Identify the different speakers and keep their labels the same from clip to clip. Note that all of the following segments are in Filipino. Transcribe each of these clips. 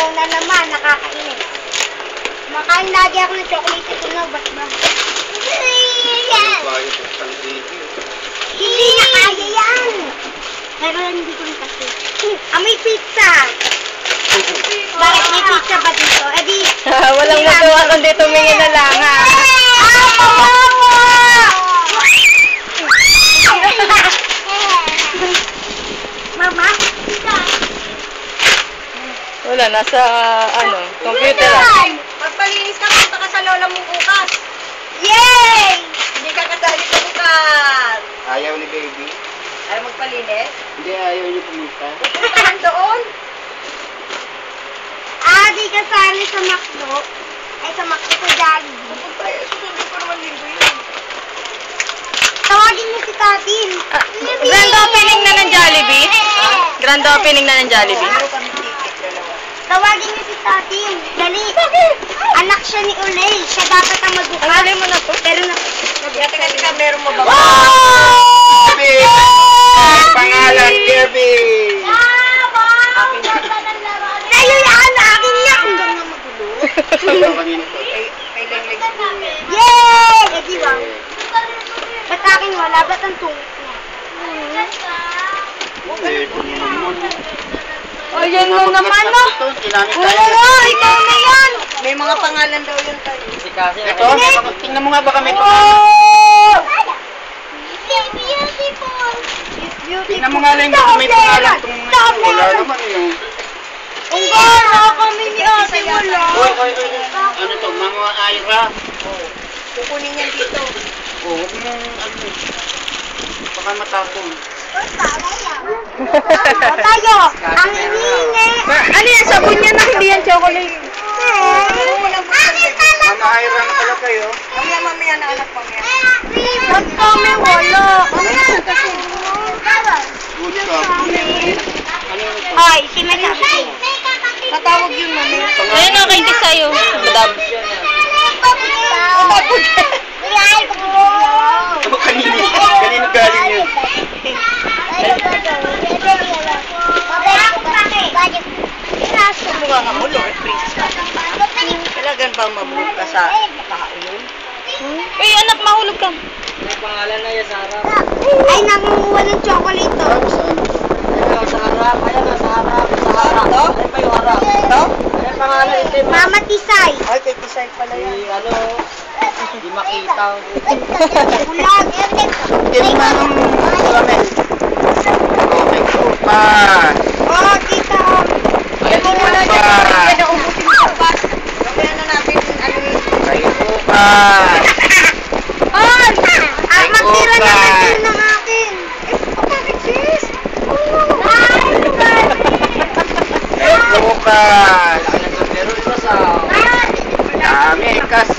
Speaker 1: Ikaw na naman, nakakainis. Makain lagi ako ng chocolate. Ito na, ba't ba? Hindi na kaya yan. Pero hindi ko kasi. May pizza. Bakit may pizza ba dito? Eh di...
Speaker 2: Walang magawa kundi tumingin na lang, ha?
Speaker 1: Mama?
Speaker 2: Wala, nasa, computer lang.
Speaker 3: Magpalinis ka, punta ka sa lola mo bukas.
Speaker 1: Yay!
Speaker 3: Hindi ka kasali sa bukas.
Speaker 4: Ayaw ni baby.
Speaker 3: Ayaw magpalinis?
Speaker 4: Hindi, ayaw niyo pumunta.
Speaker 3: Puntahan doon.
Speaker 1: Di kasali sa McDo. Sa McDo ko Jollibee.
Speaker 3: Susunod ko naman linggo yun.
Speaker 1: Tawagin mo si Tatin.
Speaker 2: Grand opening na ng Jollibee? Grand opening na ng Jollibee?
Speaker 3: Meron kami ticket, dalawa.
Speaker 1: Tawagin niyo si Tatin. Dali. Anak siya ni Ulay. Siya dapat ang magbukas.
Speaker 2: Tanggalin mo na to.
Speaker 1: Pero na...
Speaker 3: Teka, meron mo ba?
Speaker 4: Kirby! Pangalan, Kirby!
Speaker 1: Sa'yo yan! Akin yan! Ang ganda magulo.
Speaker 4: Ayaw kanina to.
Speaker 3: Kay Leng-Leng siguro yan.
Speaker 1: Yay! Eh di ba? Ba't akin wala? Ba't ang tungkol niya?
Speaker 2: Ayan na naman,
Speaker 4: no? Ginamit tayo.
Speaker 1: Oo, ikaw na yan!
Speaker 3: May mga pangalan daw yun tayo.
Speaker 4: Ito, tingnan mo nga baka may
Speaker 1: Oh! It's beautiful! It's beautiful!
Speaker 4: Tingnan mo nga lang baka may pangalan itong mga ito. Wala naman yun.
Speaker 1: Ang gana kami ni ate wala.
Speaker 4: Oy. Ano to? Mga Ira.
Speaker 3: Kukunin yan dito.
Speaker 4: Huwag mong baka matapon.
Speaker 1: Tayo! Ang hiningi!
Speaker 2: Ano yan? Sabon yan na hindi yan chocolate.
Speaker 4: Mga Ira na pala kayo.
Speaker 3: Mamaya na anak mamaya.
Speaker 1: Ba't kami wala?
Speaker 4: Good ka. Ano yun ito?
Speaker 1: Ay, si Mesabi.
Speaker 3: Tatawag yun mamaya.
Speaker 2: Ayan, okay din sa'yo. Madam.
Speaker 4: Ano kanino? Kanino galing yun?
Speaker 3: Mukha ka mo, Lord Princess ka. Talagang bang mabulog ka sa nakakainom?
Speaker 2: Uy, anak, mahulog ka.
Speaker 5: May pangalan na yan sa harap.
Speaker 1: Ay, nangunguha ng chocolate to.
Speaker 5: Ayan, sa harap. Ayan, sa harap. Sa harap.
Speaker 3: Ito?
Speaker 5: Ayan pa yung harap.
Speaker 3: Ito?
Speaker 5: Ayan pangalan. Ito yung
Speaker 1: Mama Tisay.
Speaker 3: Ay, kay Tisay pala yan.
Speaker 5: si, hindi makita.
Speaker 1: Bulag.
Speaker 4: Tingnan mo ng karamel. Okay, kupas.
Speaker 1: Oh, kita.
Speaker 4: Ay, kupas.
Speaker 3: Kaya naubusin mo sa bus. Mamaya na natin ano yun.
Speaker 4: Ay, kupas.
Speaker 1: On! Magtira naman din ng akin. Bakit sis?
Speaker 4: Ay, kupas.
Speaker 5: Meron pa sa...
Speaker 4: Dami, kas.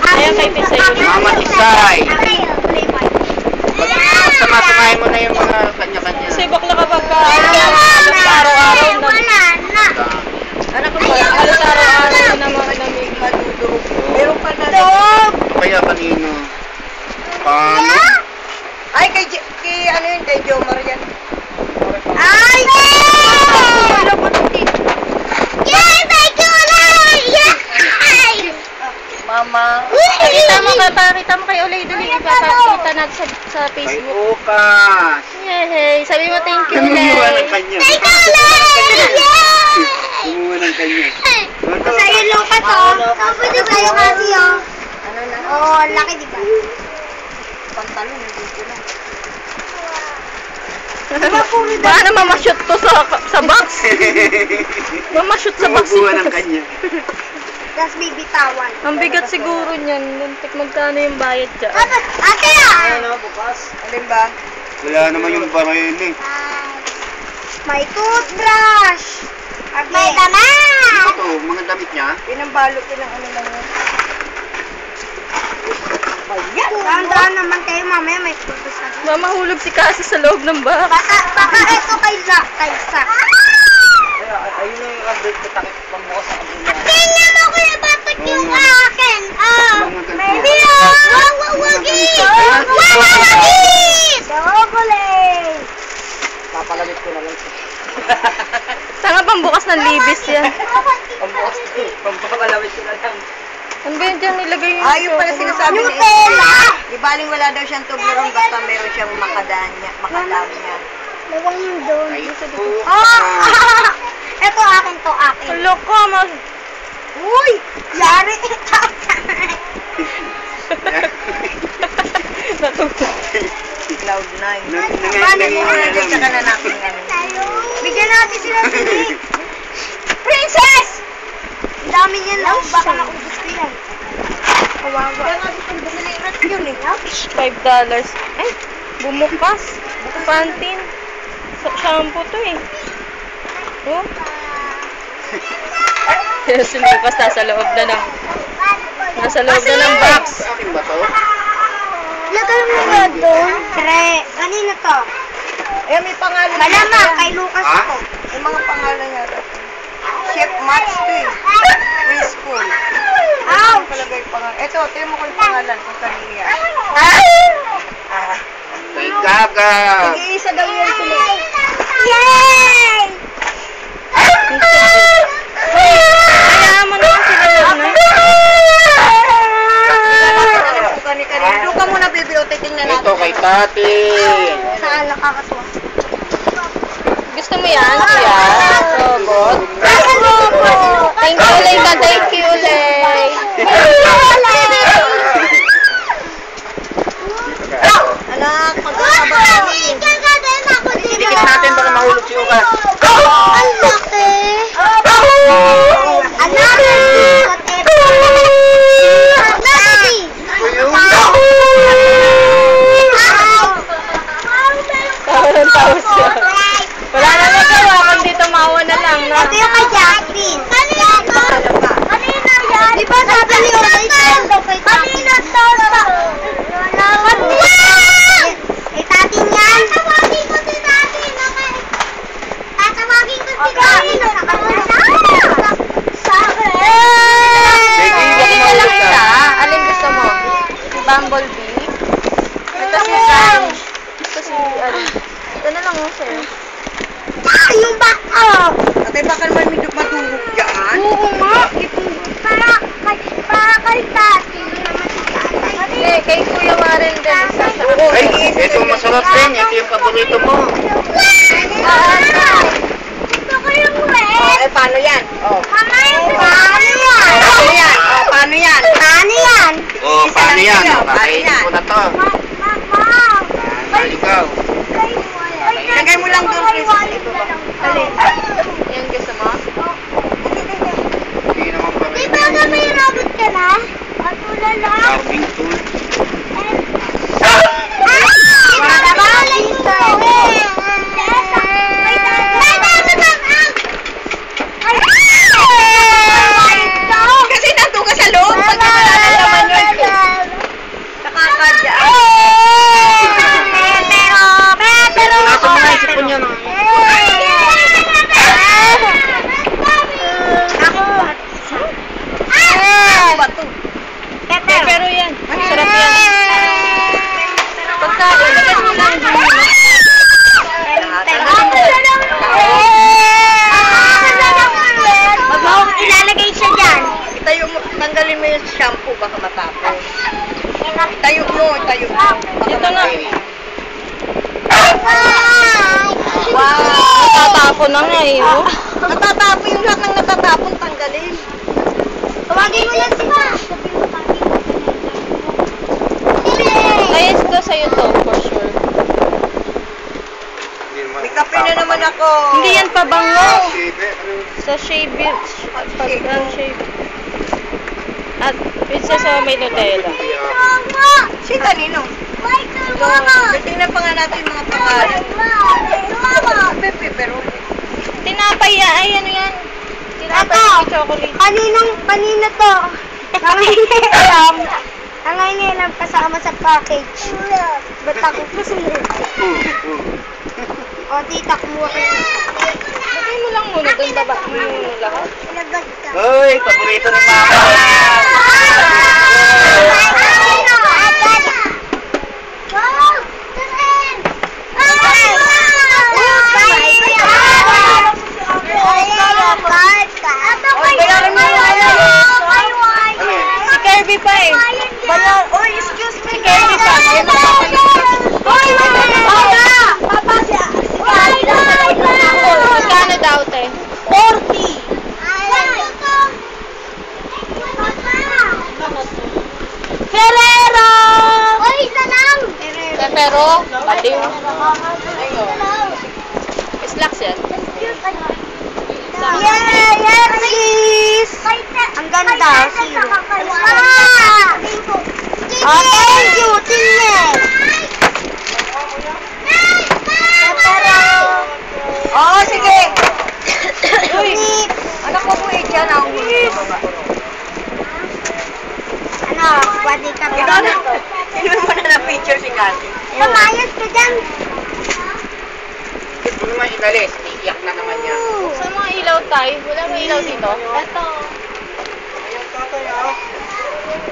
Speaker 2: Ayan, kay Tisay.
Speaker 4: Mama Tisay. Sama-samahin mo na yung mga kanya-kanya.
Speaker 2: Kasi bakla kapag halos araw-araw na.
Speaker 1: Wala na.
Speaker 3: Anak ko
Speaker 2: Halos araw-araw na mga namig.
Speaker 3: madudog. Meron pa na.
Speaker 4: Kaya kanino? Paano?
Speaker 3: Ay, kay ano yun, kay Jo Marian.
Speaker 1: Ay! Yay! May kulay! Yay!
Speaker 3: Mama.
Speaker 2: Pakita mo kay Olay dali. Ipapakita natin sa
Speaker 4: Ay,
Speaker 2: Facebook.
Speaker 4: kupas.
Speaker 2: Yay! Sabi mo thank you,
Speaker 4: Kumuha ng
Speaker 2: Olay.
Speaker 4: kanya.
Speaker 1: May kulay! Yay!
Speaker 4: Kumuha ng kanya.
Speaker 1: Sa'yo lupa to. Pwede sa'yo kasi oh.
Speaker 3: Ano na?
Speaker 1: Oo, ang laki diba?
Speaker 3: Pantalon, hindi ko na.
Speaker 2: Baka na mamashoot to sa box. Mamashoot sa box.
Speaker 4: Kumuha ng kanya.
Speaker 1: Tapos bibitawan.
Speaker 2: Ang bigat siguro niyan. Muntik magkano yung bayad dyan.
Speaker 1: Ate ah!
Speaker 5: Ano, bukas.
Speaker 3: Alin ba?
Speaker 4: Wala naman yung baril eh.
Speaker 1: May toothbrush! May laman!
Speaker 4: Ito, mga damit niya.
Speaker 3: Pinambalot ko ng ano lang yun. Ayan!
Speaker 1: Dahan-dahan naman kayo mamaya may putos na.
Speaker 2: Mamahulog si Kasi sa loob ng box.
Speaker 1: Baka ito kay Sak.
Speaker 5: Ayun na yung update ko, takip pambukas sa kabila.
Speaker 1: Tingnan mo kuya batot yung akin! Baby! Wawawagis! Wawawagis! Chocolate!
Speaker 5: Papalamit ko na lang siya.
Speaker 2: Tanga pang bukas ng libis yan.
Speaker 5: Pambukas ko. Pampakalawit ko na lang.
Speaker 2: Ano ba yun dyan nilagay yun?
Speaker 3: Ayun pala sinasabi ni Esther. Di baling wala daw siyang tuburon basta meron siyang makadam niya.
Speaker 1: Lawang yun doon.
Speaker 4: Ay, po.
Speaker 1: Ito akin to, akin.
Speaker 2: Hello ka, mas...
Speaker 1: Uy! Yari!
Speaker 3: Cloud9.
Speaker 4: Nangyayari.
Speaker 3: Saka na natin ano.
Speaker 1: Bigyan natin sila sili. Princess! Ang dami niyan na. Baka maubos ko yan. Kawawa. Kaya natin itong bumili yun eh.
Speaker 2: $5. Ay, bumukas. Pantin. Shampoo to eh. Oh. Kaya si Lucas nasa loob na ng box.
Speaker 4: Akin ba to?
Speaker 1: Lagay mo ba doon? Kanina to.
Speaker 3: Eh, may pangalan.
Speaker 1: Malamang kay Lucas
Speaker 4: Ha?
Speaker 1: ko.
Speaker 3: May mga pangalan niya. Chef Max to eh. Preschool.
Speaker 1: Ouch!
Speaker 3: Palagay pangalan. Ito, tingnan mo ko yung pangalan kung kanina yan.
Speaker 4: Kay Gaga.
Speaker 3: Nag-iisa daw yan sila.
Speaker 1: Yay!
Speaker 2: Kaya mo naman sila na.
Speaker 3: Doon ka muna, baby. O, titingnan natin.
Speaker 4: Ito kay Tati.
Speaker 1: Saan nakakatuwa?
Speaker 2: Gusto mo yan? Yan. Robot. Thank you, Leila. Thank you,
Speaker 3: Anak, pagkakabahin.
Speaker 4: Dikit natin baka mahulog si Uka.
Speaker 1: Ang laki! Ang laki!
Speaker 2: Tawa siya. Wala na nagawa, kundi tumawa na lang. No?
Speaker 1: Ito yung kay Jasmine. Kanina to? Kanina yan? Di ba sabi ni Oday kanina to? Kay Tatin yan? Tatawagin ko si Tatin. Tatawagin ko si Tatin. Sa akin!
Speaker 2: Pili ka lang isa. Alin gusto mo? Si Bumblebee? Ito si Ranch. Ito si, ito na lang mo sa'yo.
Speaker 1: Yung baka!
Speaker 3: Ate, baka naman may madungog dyan.
Speaker 1: Oo nga. Para kay Tatin.
Speaker 2: Hindi, kay Kuya Warren din. Isa sa
Speaker 4: Ay, ito masarap din. Ito yung paborito mo.
Speaker 1: Gusto ko yung red.
Speaker 3: Eh, paano yan? Oh.
Speaker 1: Paano yan?
Speaker 3: Paano yan? Oh, paano yan?
Speaker 1: Paano yan?
Speaker 4: Oh, paano yan?
Speaker 3: Paano
Speaker 4: Pakainin
Speaker 3: yan?
Speaker 4: ko na to.
Speaker 1: Mama!
Speaker 4: Ikaw.
Speaker 3: Lagay mo lang doon, Chris. Ito ba?
Speaker 1: Alin?
Speaker 2: Yan gusto mo?
Speaker 4: Hindi naman pa
Speaker 1: Di ba na may robot ka na? Patula lang.
Speaker 4: Carving tool.
Speaker 3: Kasi nandun ka sa loob. Pagka wala na naman yun. Nakakadya.
Speaker 4: Nasa mga isipon niya na.
Speaker 3: Bato.
Speaker 2: Pero yan. Sarap yan. Pagkain, lagyan mo lang din.
Speaker 1: Wag mo akong ilalagay siya dyan.
Speaker 3: Itayo mo, tanggalin mo yung shampoo, baka matapon. Itayo mo.
Speaker 2: Ito na.
Speaker 3: Wow!
Speaker 2: Natatapon na nga eh. Oh.
Speaker 3: Natatapon yung lahat ng natatapon, tanggalin.
Speaker 1: Tawagin mo yan sila.
Speaker 2: Ayos to sa'yo to, for sure.
Speaker 3: May kape na naman ako.
Speaker 2: Hindi yan pabango.
Speaker 4: Sibe.
Speaker 2: Sa shave it. Pag shave. At isa sa may Nutella.
Speaker 3: Si kanino? Tingnan pa nga natin yung mga pangalan. Pepe, pero...
Speaker 2: Tinapay yan. Ay, ano yan? Tinapay
Speaker 1: Ito.
Speaker 2: yung chocolate.
Speaker 1: Kanina to. Nangainilam. Nangainilam kasama sa package. Ba't ako kasunod? O, tita, kumuha ka.
Speaker 2: Lagay mo lang muna doon. Baba mo muna lahat.
Speaker 1: Ilagay ka.
Speaker 4: Uy, paborito ni Mama.
Speaker 2: Oh, baliw. Slacks yan.
Speaker 1: Yeah, sis! Ang ganda, sino? Oh, thank you, Tingin!
Speaker 3: Oo, sige. Uy, anak ko po dyan ang ulo sa baba.
Speaker 1: Ano, pwede ka ba?
Speaker 3: Ikaw na. Inuwi mo na ng picture si Cathy.
Speaker 1: Pamayos ka dyan.
Speaker 5: Ito naman inalis. Iiyak na naman niya.
Speaker 2: Saan mga ilaw tayo? Wala may ilaw dito?
Speaker 1: Ito.
Speaker 5: Ayun, tatay ah.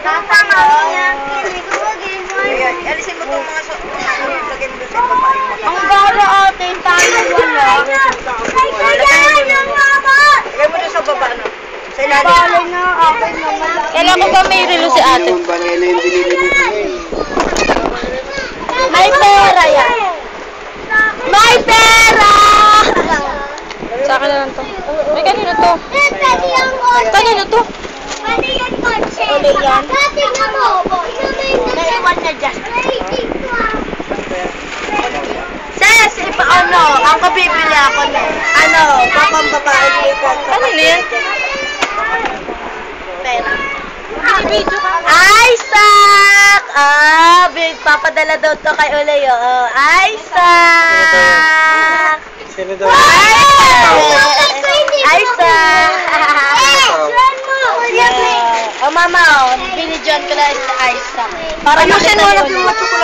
Speaker 1: Tatama ko yan.
Speaker 3: Ayan, alisin mo itong mga lagay mo doon sa baba.
Speaker 1: Ang gara ate, tayo wala.
Speaker 3: Lagay mo doon sa baba, no? Sa ilalim.
Speaker 1: Balay na, akin naman.
Speaker 2: Kailan ko ba may relo si ate?
Speaker 4: Yung banana yung binili ni Kuya.
Speaker 1: May pera yan. May pera!
Speaker 2: Sa akin na lang to. May kanino to?
Speaker 1: Pwede yung kotse.
Speaker 2: Kanino to?
Speaker 1: Pwede yung kotse. Uli yan. Pwede nga mo. Naiwan na dyan. Sis, ano, ang kabibili ako na.
Speaker 3: Ano, papang babae mo yung kwarto.
Speaker 2: Kanino yan?
Speaker 1: Pera.
Speaker 2: Video ka.
Speaker 1: Isaac! Papadala daw to kay Ulayo. Oh, Isaac!
Speaker 4: Sino daw?
Speaker 1: Isaac! Oh, mama, binidyan ko na si Isaac. Para
Speaker 3: Ayusin mo
Speaker 1: makita
Speaker 3: na
Speaker 1: niyo
Speaker 3: yung
Speaker 1: ulit.